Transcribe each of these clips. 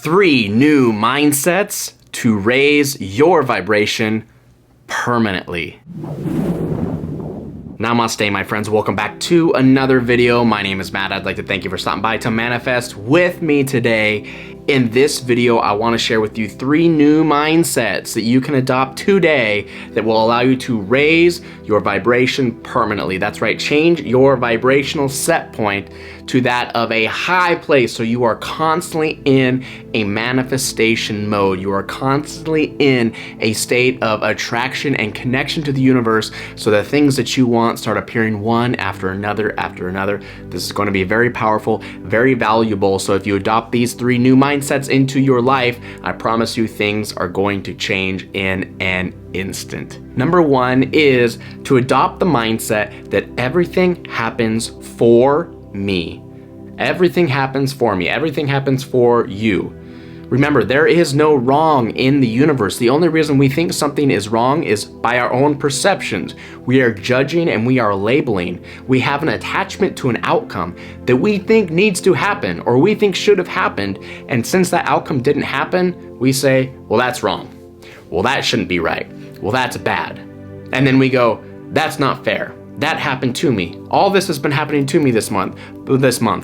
3 new mindsets to raise your vibration permanently. Namaste, my friends. Welcome back to another video. My name is Matt. I'd like to thank you for stopping by to manifest with me today. In this video, I want to share with you 3 new mindsets that you can adopt today that will allow you to raise your vibration permanently. That's right, change your vibrational set point to that of a high place, so you are constantly in a manifestation mode. You are constantly in a state of attraction and connection to the universe, so the things that you want start appearing one after another after another. This is going to be very powerful, very valuable. So if you adopt these 3 new mindsets into your life, I promise you things are going to change in an instant. Number 1 is to adopt the mindset that everything happens for me. Everything happens for me. Everything happens for you. Remember, there is no wrong in the universe. The only reason we think something is wrong is by our own perceptions. We are judging and we are labeling. We have an attachment to an outcome that we think needs to happen or we think should have happened. And since that outcome didn't happen, we say, well, that's wrong. Well, that shouldn't be right. Well, that's bad. And then we go, that's not fair. That happened to me. All this has been happening to me this month,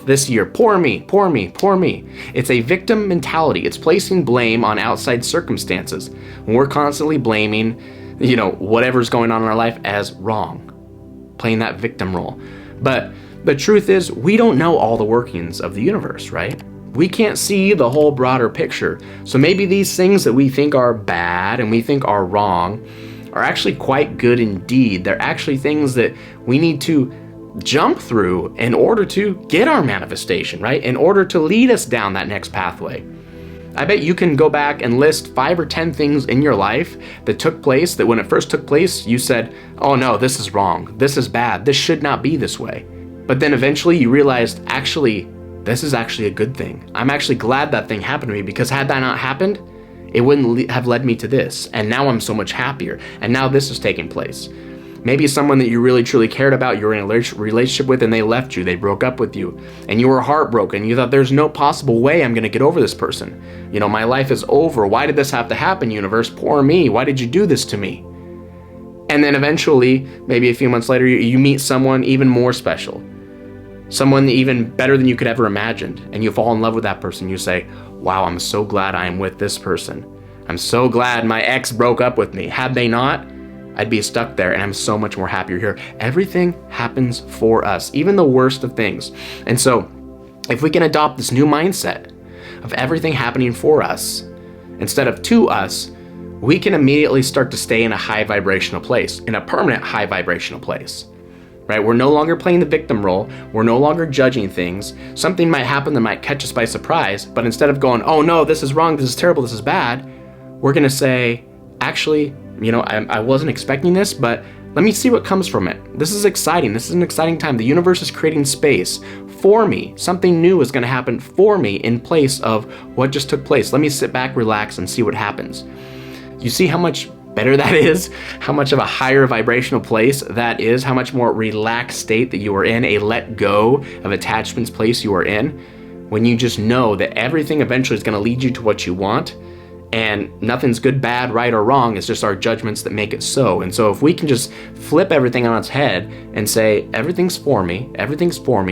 this year. Poor me, poor me, poor me. It's a victim mentality. It's placing blame on outside circumstances. When we're constantly blaming, whatever's going on in our life as wrong, playing that victim role. But the truth is, we don't know all the workings of the universe, right? We can't see the whole broader picture. So maybe these things that we think are bad and we think are wrong are actually quite good indeed. They're actually things that we need to jump through in order to get our manifestation, right? In order to lead us down that next pathway. I bet you can go back and list 5 or 10 things in your life that took place that when it first took place, you said, oh no, this is wrong. This is bad. This should not be this way. But then eventually you realized, actually, this is actually a good thing. I'm actually glad that thing happened to me, because had that not happened, it wouldn't have led me to this. And now I'm so much happier. And now this is taking place. Maybe someone that you really truly cared about, you're in a relationship with, and they left you, they broke up with you, and you were heartbroken. You thought, there's no possible way I'm gonna get over this person. My life is over. Why did this have to happen, universe? Poor me. Why did you do this to me? And then eventually, maybe a few months later, you meet someone even more special. Someone even better than you could ever imagined. And you fall in love with that person. You say, wow, I'm so glad I am with this person. I'm so glad my ex broke up with me. Had they not, I'd be stuck there, and I'm so much more happier here. Everything happens for us, even the worst of things. And so if we can adopt this new mindset of everything happening for us instead of to us, we can immediately start to stay in a high vibrational place, in a permanent high vibrational place. Right? We're no longer playing the victim role. We're no longer judging things. Something might happen that might catch us by surprise, but instead of going, oh no, this is wrong, this is terrible, this is bad, we're gonna say, actually, I wasn't expecting this, but let me see what comes from it. This is exciting. This is an exciting time. The universe is creating space for me. Something new is gonna happen for me in place of what just took place. Let me sit back, relax, and see what happens. You see how much better that is, how much of a higher vibrational place that is, how much more relaxed state that you are in, a let go of attachments place you are in, when you just know that everything eventually is going to lead you to what you want, and nothing's good, bad, right, or wrong. It's just our judgments that make it so. And so if we can just flip everything on its head and say, everything's for me,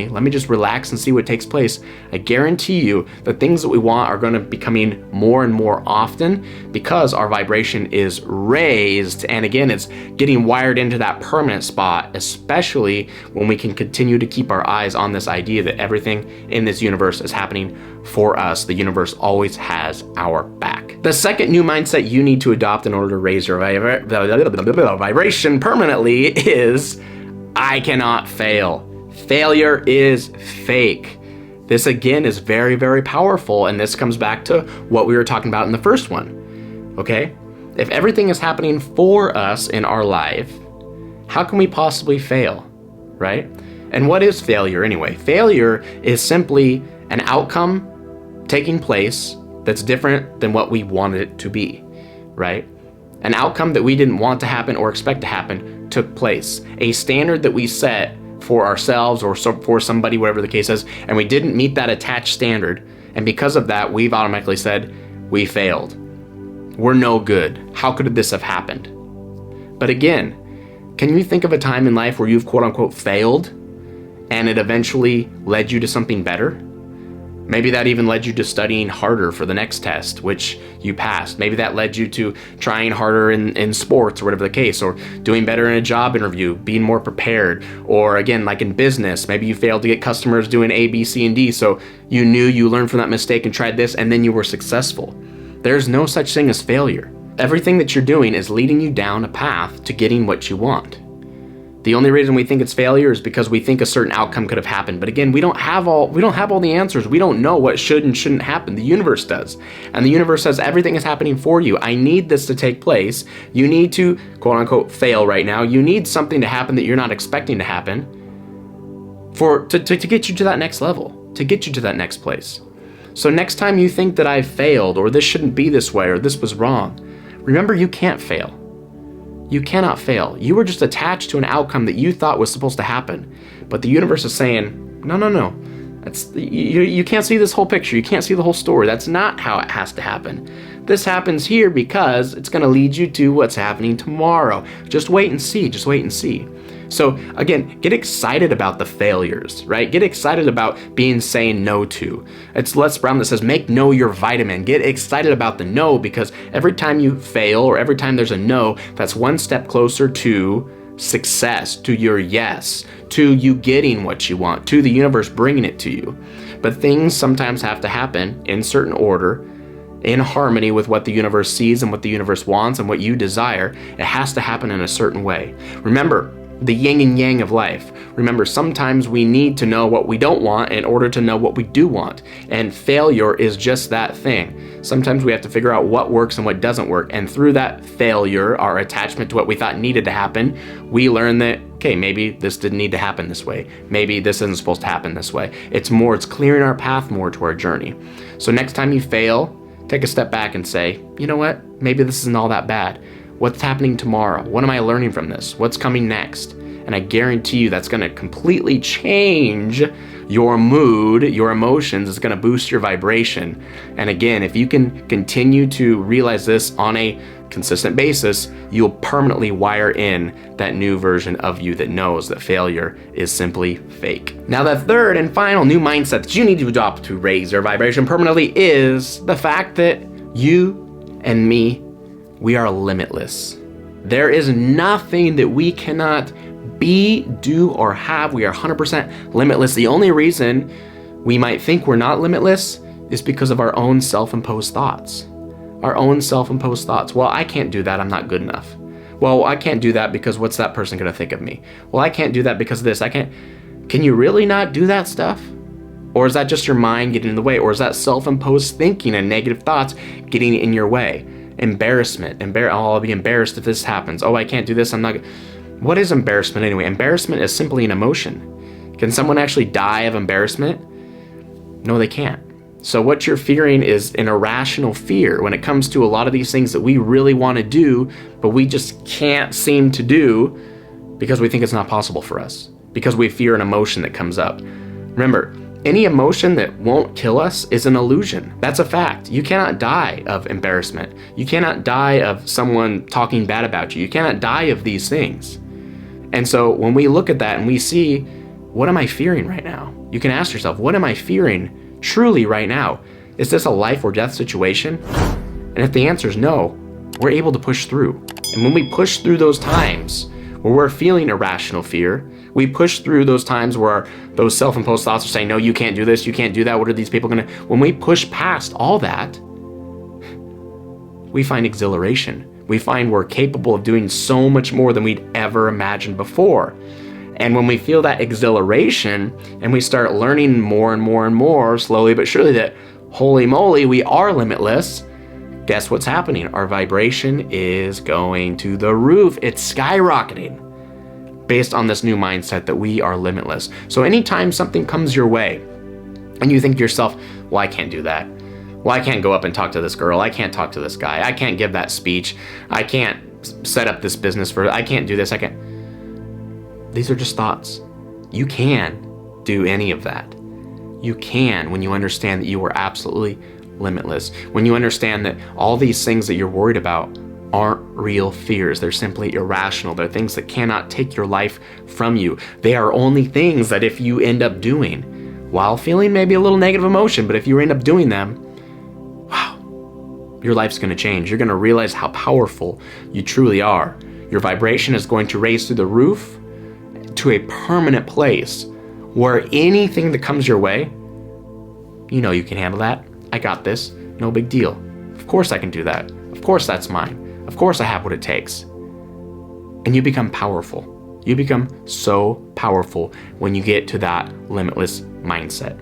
let me just relax and see what takes place, I guarantee you the things that we want are going to be coming more and more often, because our vibration is raised. And again, it's getting wired into that permanent spot, especially when we can continue to keep our eyes on this idea that everything in this universe is happening for us. The universe always has our back. The second new mindset you need to adopt in order to raise your vibration permanently is, I cannot fail. Failure is fake. This again is very, very powerful, and this comes back to what we were talking about in the first one, okay? If everything is happening for us in our life, how can we possibly fail, right? And what is failure anyway? Failure is simply an outcome taking place that's different than what we wanted it to be, right? An outcome that we didn't want to happen or expect to happen took place. A standard that we set for ourselves or for somebody, whatever the case is, and we didn't meet that attached standard, And because of that, we've automatically said, we failed. We're no good. How could this have happened? But again, can you think of a time in life where you've quote unquote failed and it eventually led you to something better? Maybe that even led you to studying harder for the next test, which you passed. Maybe that led you to trying harder in sports or whatever the case, or doing better in a job interview, being more prepared. Or again, like in business, maybe you failed to get customers doing A, B, C, and D. So you knew, you learned from that mistake and tried this, and then you were successful. There's no such thing as failure. Everything that you're doing is leading you down a path to getting what you want. The only reason we think it's failure is because we think a certain outcome could have happened. But again, we don't have all the answers. We don't know what should and shouldn't happen. The universe does. And the universe says everything is happening for you. I need this to take place. You need to, quote unquote, fail right now. You need something to happen that you're not expecting to happen to get you to that next level, to get you to that next place. So next time you think that I failed, or this shouldn't be this way, or this was wrong, remember, you can't fail. You cannot fail. You were just attached to an outcome that you thought was supposed to happen. But the universe is saying, no. You can't see this whole picture. You can't see the whole story. That's not how it has to happen. This happens here because it's going to lead you to what's happening tomorrow. Just wait and see. Just wait and see. So again, get excited about the failures, right? Get excited about being saying no to. It's Les Brown that says, make no your vitamin. Get excited about the no, because every time you fail or every time there's a no, that's one step closer to success, to your yes, to you getting what you want, to the universe bringing it to you. But things sometimes have to happen in certain order, in harmony with what the universe sees and what the universe wants and what you desire. It has to happen in a certain way. Remember, the yin and yang of life. Remember, sometimes we need to know what we don't want in order to know what we do want. And failure is just that thing. Sometimes we have to figure out what works and what doesn't work. And through that failure, our attachment to what we thought needed to happen, we learn that, okay, maybe this didn't need to happen this way. Maybe this isn't supposed to happen this way. It's clearing our path more to our journey. So next time you fail, take a step back and say, you know what? Maybe this isn't all that bad. What's happening tomorrow? What am I learning from this? What's coming next? And I guarantee you that's going to completely change your mood, your emotions. It's going to boost your vibration. And again, if you can continue to realize this on a consistent basis, you'll permanently wire in that new version of you that knows that failure is simply fake. Now, the third and final new mindset that you need to adopt to raise your vibration permanently is the fact that you and me, we are limitless. There is nothing that we cannot be, do, or have. We are 100% limitless. The only reason we might think we're not limitless is because of our own self-imposed thoughts. Our own self-imposed thoughts. Well, I can't do that. I'm not good enough. Well, I can't do that because what's that person going to think of me? Well, I can't do that because of this. Can you really not do that stuff? Or is that just your mind getting in the way? Or is that self-imposed thinking and negative thoughts getting in your way? Embarrassment. I'll be embarrassed if this happens. Oh, I can't do this. I'm not. What is embarrassment anyway? Embarrassment is simply an emotion. Can someone actually die of embarrassment? No, they can't. So what you're fearing is an irrational fear when it comes to a lot of these things that we really want to do, but we just can't seem to do because we think it's not possible for us, because we fear an emotion that comes up. Remember, any emotion that won't kill us is an illusion. That's a fact. You cannot die of embarrassment. You cannot die of someone talking bad about you. You cannot die of these things. And so when we look at that and we see, what am I fearing right now? You can ask yourself, what am I fearing truly right now? Is this a life or death situation? And if the answer is no, we're able to push through. And when we push through those times where we're feeling irrational fear, we push through those times where those self-imposed thoughts are saying, no, you can't do this, you can't do that, what are these people gonna... When we push past all that, we find exhilaration. We find we're capable of doing so much more than we'd ever imagined before. And when we feel that exhilaration and we start learning more and more and more, slowly but surely, that holy moly, we are limitless, guess what's happening? Our vibration is going to the roof. It's skyrocketing based on this new mindset that we are limitless. So anytime something comes your way and you think to yourself, well, I can't do that. Well, I can't go up and talk to this girl. I can't talk to this guy. I can't give that speech. I can't set up this business I can't do this. These are just thoughts. You can do any of that. You can when you understand that you are absolutely limitless. When you understand that all these things that you're worried about aren't real fears. They're simply irrational. They're things that cannot take your life from you. They are only things that if you end up doing, while feeling maybe a little negative emotion, but if you end up doing them, wow, your life's going to change. You're going to realize how powerful you truly are. Your vibration is going to raise through the roof to a permanent place where anything that comes your way, you know you can handle that. I got this. No big deal. Of course I can do that. Of course that's mine. Of course I have what it takes. And you become powerful. You become so powerful when you get to that limitless mindset.